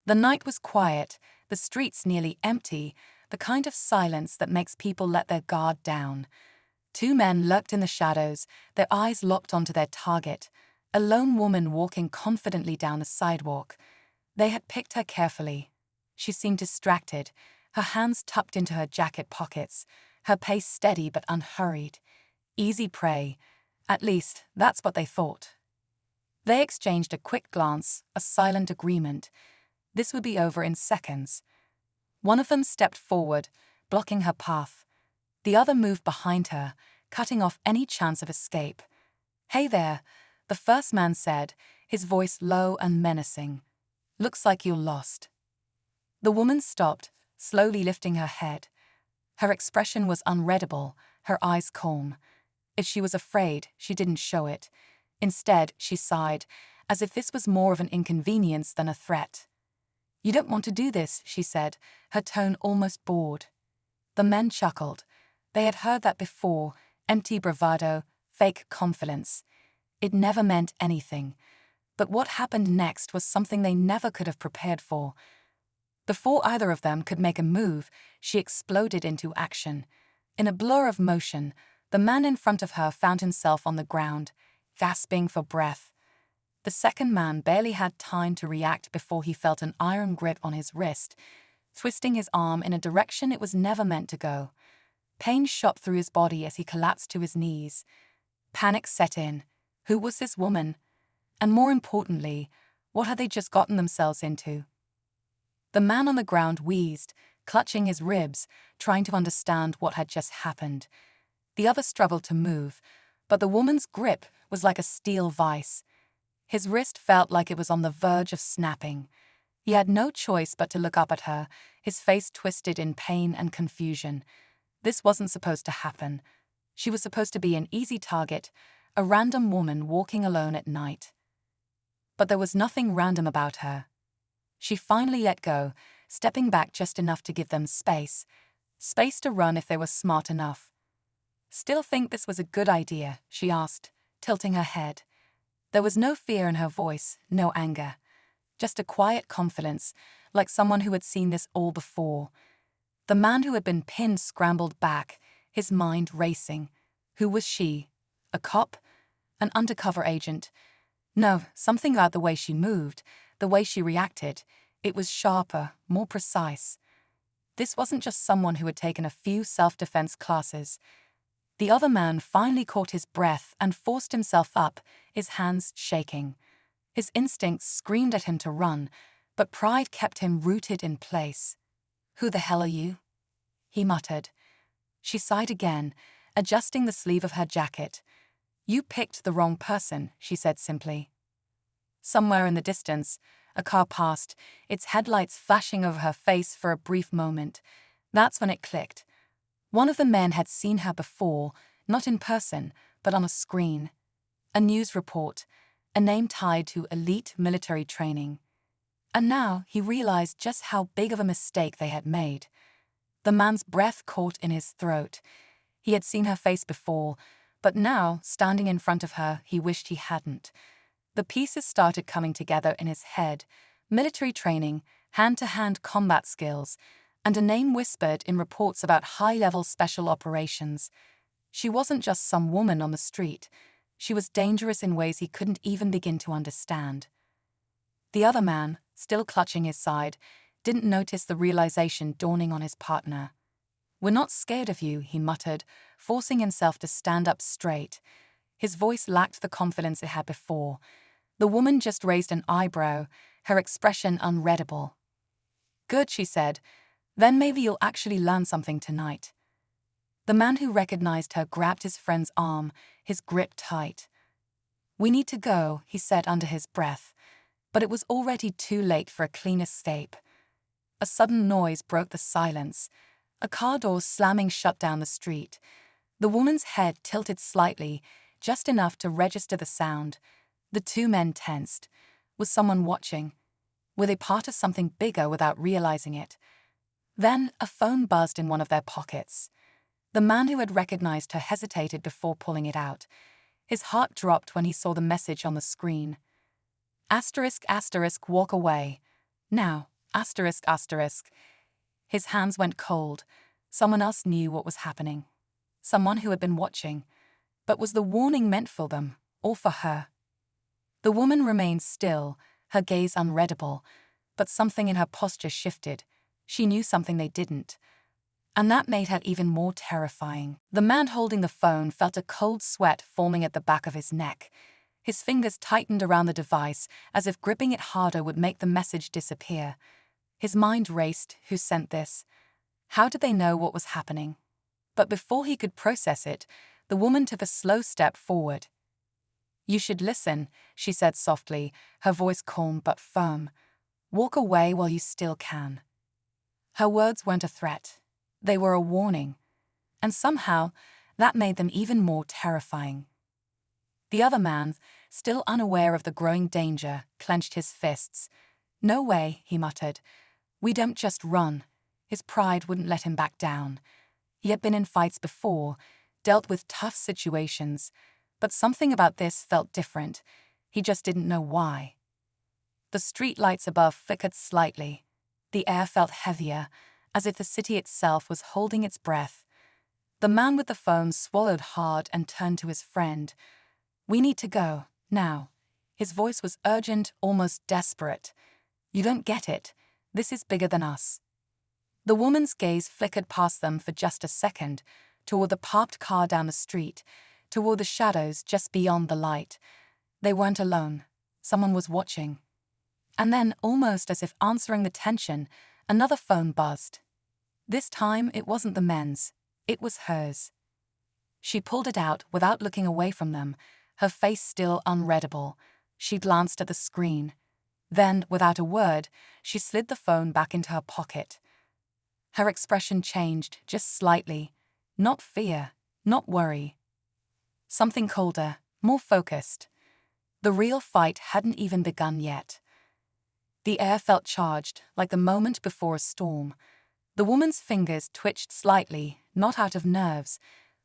The night was quiet, the streets nearly empty, the kind of silence that makes people let their guard down. Two men lurked in the shadows, their eyes locked onto their target, a lone woman walking confidently down the sidewalk. They had picked her carefully. She seemed distracted, her hands tucked into her jacket pockets, her pace steady but unhurried. Easy prey. At least, that's what they thought. They exchanged a quick glance, a silent agreement. This would be over in seconds. One of them stepped forward, blocking her path. The other moved behind her, cutting off any chance of escape. "Hey there," the first man said, his voice low and menacing. "Looks like you're lost." The woman stopped, slowly lifting her head. Her expression was unreadable, her eyes calm. If she was afraid, she didn't show it. Instead, she sighed, as if this was more of an inconvenience than a threat. "You don't want to do this," she said, her tone almost bored. The men chuckled. They had heard that before, empty bravado, fake confidence. It never meant anything. But what happened next was something they never could have prepared for. Before either of them could make a move, she exploded into action. In a blur of motion, the man in front of her found himself on the ground, gasping for breath. The second man barely had time to react before he felt an iron grip on his wrist, twisting his arm in a direction it was never meant to go. Pain shot through his body as he collapsed to his knees. Panic set in. Who was this woman? And more importantly, what had they just gotten themselves into? The man on the ground wheezed, clutching his ribs, trying to understand what had just happened. The other struggled to move, but the woman's grip was like a steel vice. His wrist felt like it was on the verge of snapping. He had no choice but to look up at her, his face twisted in pain and confusion. This wasn't supposed to happen. She was supposed to be an easy target, a random woman walking alone at night. But there was nothing random about her. She finally let go, stepping back just enough to give them space. Space to run if they were smart enough. "Still think this was a good idea?" she asked, tilting her head. There was no fear in her voice, no anger. Just a quiet confidence, like someone who had seen this all before. The man who had been pinned scrambled back, his mind racing. Who was she? A cop? An undercover agent? No, something about the way she moved, the way she reacted. It was sharper, more precise. This wasn't just someone who had taken a few self-defense classes. The other man finally caught his breath and forced himself up, his hands shaking. His instincts screamed at him to run, but pride kept him rooted in place. "Who the hell are you?" he muttered. She sighed again, adjusting the sleeve of her jacket. "You picked the wrong person," she said simply. Somewhere in the distance, a car passed, its headlights flashing over her face for a brief moment. That's when it clicked. One of the men had seen her before, not in person, but on a screen. A news report, a name tied to elite military training. And now he realized just how big of a mistake they had made. The man's breath caught in his throat. He had seen her face before, but now, standing in front of her, he wished he hadn't. The pieces started coming together in his head: military training, hand-to-hand combat skills, and a name whispered in reports about high-level special operations. She wasn't just some woman on the street. She was dangerous in ways he couldn't even begin to understand. The other man, still clutching his side, didn't notice the realization dawning on his partner. "We're not scared of you," he muttered, forcing himself to stand up straight. His voice lacked the confidence it had before. The woman just raised an eyebrow, her expression unreadable. "Good," she said. "Then maybe you'll actually learn something tonight." The man who recognized her grabbed his friend's arm, his grip tight. "We need to go," he said under his breath, but it was already too late for a clean escape. A sudden noise broke the silence, a car door slamming shut down the street. The woman's head tilted slightly, just enough to register the sound. The two men tensed. Was someone watching? Were they part of something bigger without realizing it? Then a phone buzzed in one of their pockets. The man who had recognized her hesitated before pulling it out. His heart dropped when he saw the message on the screen. ****, walk away. Now, Asterisk asterisk. His hands went cold. Someone else knew what was happening. Someone who had been watching. But was the warning meant for them, or for her? The woman remained still, her gaze unreadable, but something in her posture shifted. She knew something they didn't. And that made her even more terrifying. The man holding the phone felt a cold sweat forming at the back of his neck. His fingers tightened around the device as if gripping it harder would make the message disappear. His mind raced. Who sent this? How did they know what was happening? But before he could process it, the woman took a slow step forward. "You should listen," she said softly, her voice calm but firm. "Walk away while you still can." Her words weren't a threat. They were a warning. And somehow, that made them even more terrifying. The other man, still unaware of the growing danger, clenched his fists. "No way," he muttered. "We don't just run." His pride wouldn't let him back down. He had been in fights before, dealt with tough situations, but something about this felt different. He just didn't know why. The street lights above flickered slightly. The air felt heavier, as if the city itself was holding its breath. The man with the phone swallowed hard and turned to his friend. "We need to go, now." His voice was urgent, almost desperate. "You don't get it. This is bigger than us." The woman's gaze flickered past them for just a second, toward the parked car down the street, toward the shadows just beyond the light. They weren't alone. Someone was watching. And then, almost as if answering the tension, another phone buzzed. This time, it wasn't the men's. It was hers. She pulled it out without looking away from them, her face still unreadable. She glanced at the screen. Then, without a word, she slid the phone back into her pocket. Her expression changed, just slightly. Not fear, not worry. Something colder, more focused. The real fight hadn't even begun yet. The air felt charged, like the moment before a storm. The woman's fingers twitched slightly, not out of nerves,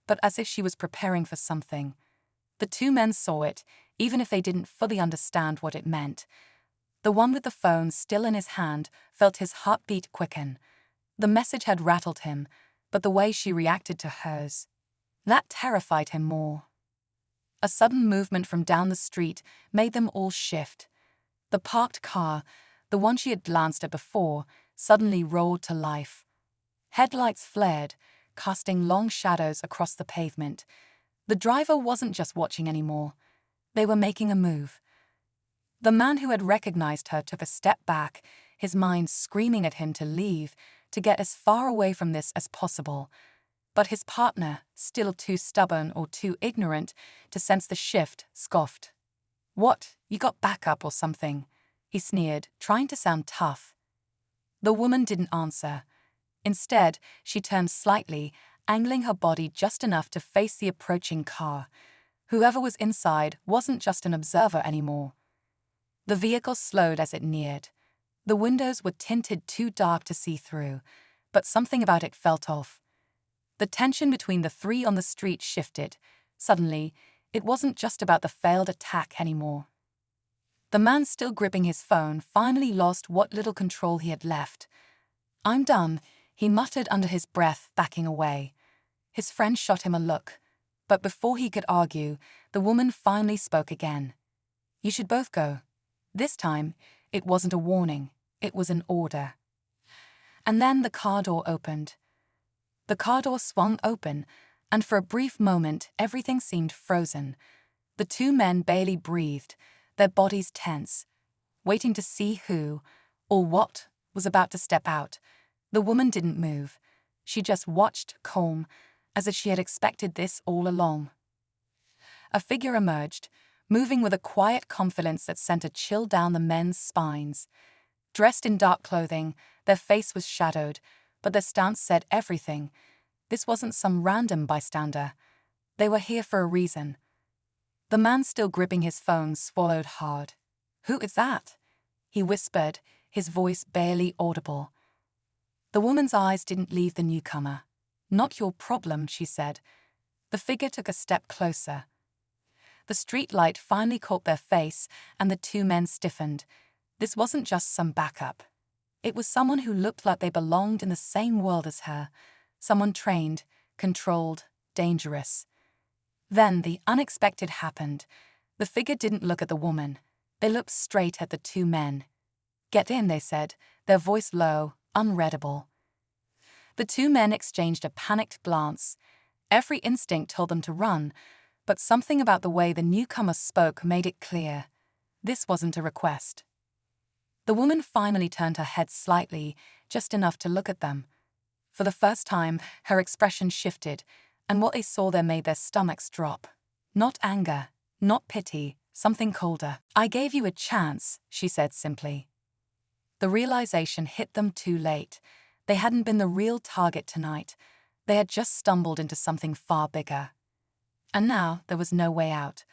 but as if she was preparing for something. The two men saw it, even if they didn't fully understand what it meant. The one with the phone still in his hand felt his heartbeat quicken. The message had rattled him, but the way she reacted to hers, that terrified him more. A sudden movement from down the street made them all shift. The parked car, the one she had glanced at before, suddenly roared to life. Headlights flared, casting long shadows across the pavement. The driver wasn't just watching anymore. They were making a move. The man who had recognized her took a step back, his mind screaming at him to leave, to get as far away from this as possible. But his partner, still too stubborn or too ignorant to sense the shift, scoffed. "What, you got backup or something?" he sneered, trying to sound tough. The woman didn't answer. Instead, she turned slightly, angling her body just enough to face the approaching car. Whoever was inside wasn't just an observer anymore. The vehicle slowed as it neared. The windows were tinted too dark to see through, but something about it felt off. The tension between the three on the street shifted. Suddenly, it wasn't just about the failed attack anymore. The man still gripping his phone finally lost what little control he had left. "I'm done," he muttered under his breath, backing away. His friend shot him a look. But before he could argue, the woman finally spoke again. "You should both go." This time, it wasn't a warning, it was an order. And then the car door opened. The car door swung open, and for a brief moment, everything seemed frozen. The two men barely breathed, their bodies tense, waiting to see who, or what, was about to step out. The woman didn't move. She just watched, calm, as if she had expected this all along. A figure emerged, moving with a quiet confidence that sent a chill down the men's spines. Dressed in dark clothing, their face was shadowed, but their stance said everything. This wasn't some random bystander. They were here for a reason. The man still gripping his phone swallowed hard. "Who is that?" he whispered, his voice barely audible. The woman's eyes didn't leave the newcomer. "Not your problem," she said. The figure took a step closer. The street light finally caught their face, and the two men stiffened. This wasn't just some backup. It was someone who looked like they belonged in the same world as her, someone trained, controlled, dangerous. Then the unexpected happened. The figure didn't look at the woman. They looked straight at the two men. "Get in," they said, their voice low, unreadable. The two men exchanged a panicked glance. Every instinct told them to run, but something about the way the newcomer spoke made it clear. This wasn't a request. The woman finally turned her head slightly, just enough to look at them. For the first time, her expression shifted, and what they saw there made their stomachs drop. Not anger, not pity, something colder. "I gave you a chance," she said simply. The realization hit them too late. They hadn't been the real target tonight. They had just stumbled into something far bigger. And now there was no way out.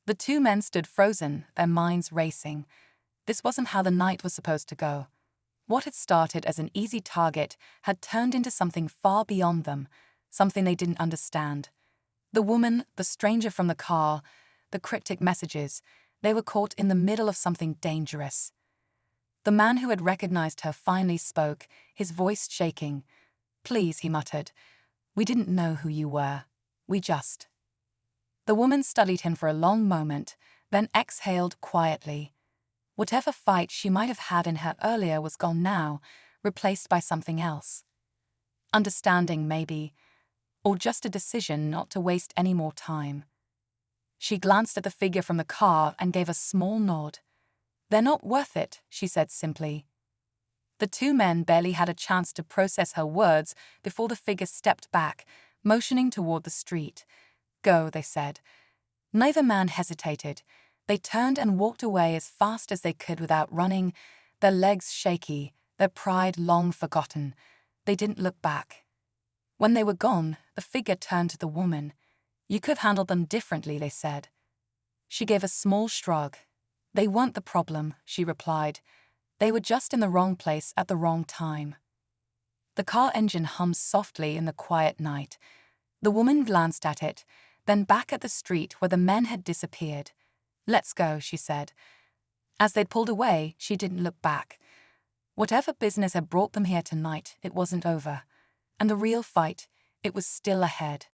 The two men stood frozen, their minds racing. This wasn't how the night was supposed to go. What had started as an easy target had turned into something far beyond them, something they didn't understand. The woman, the stranger from the car, the cryptic messages, they were caught in the middle of something dangerous. The man who had recognized her finally spoke, his voice shaking. "Please," he muttered. "We didn't know who you were. We just..." The woman studied him for a long moment, then exhaled quietly. Whatever fight she might have had in her earlier was gone now, replaced by something else. Understanding, maybe, or just a decision not to waste any more time. She glanced at the figure from the car and gave a small nod. "They're not worth it," she said simply. The two men barely had a chance to process her words before the figure stepped back, motioning toward the street. "Go," they said. Neither man hesitated. They turned and walked away as fast as they could without running, their legs shaky, their pride long forgotten. They didn't look back. When they were gone, the figure turned to the woman. "You could have handled them differently," they said. She gave a small shrug. "They weren't the problem," she replied. "They were just in the wrong place at the wrong time." The car engine hummed softly in the quiet night. The woman glanced at it, then back at the street where the men had disappeared. "Let's go," she said. As they'd pulled away, she didn't look back. Whatever business had brought them here tonight, it wasn't over. And the real fight, it was still ahead.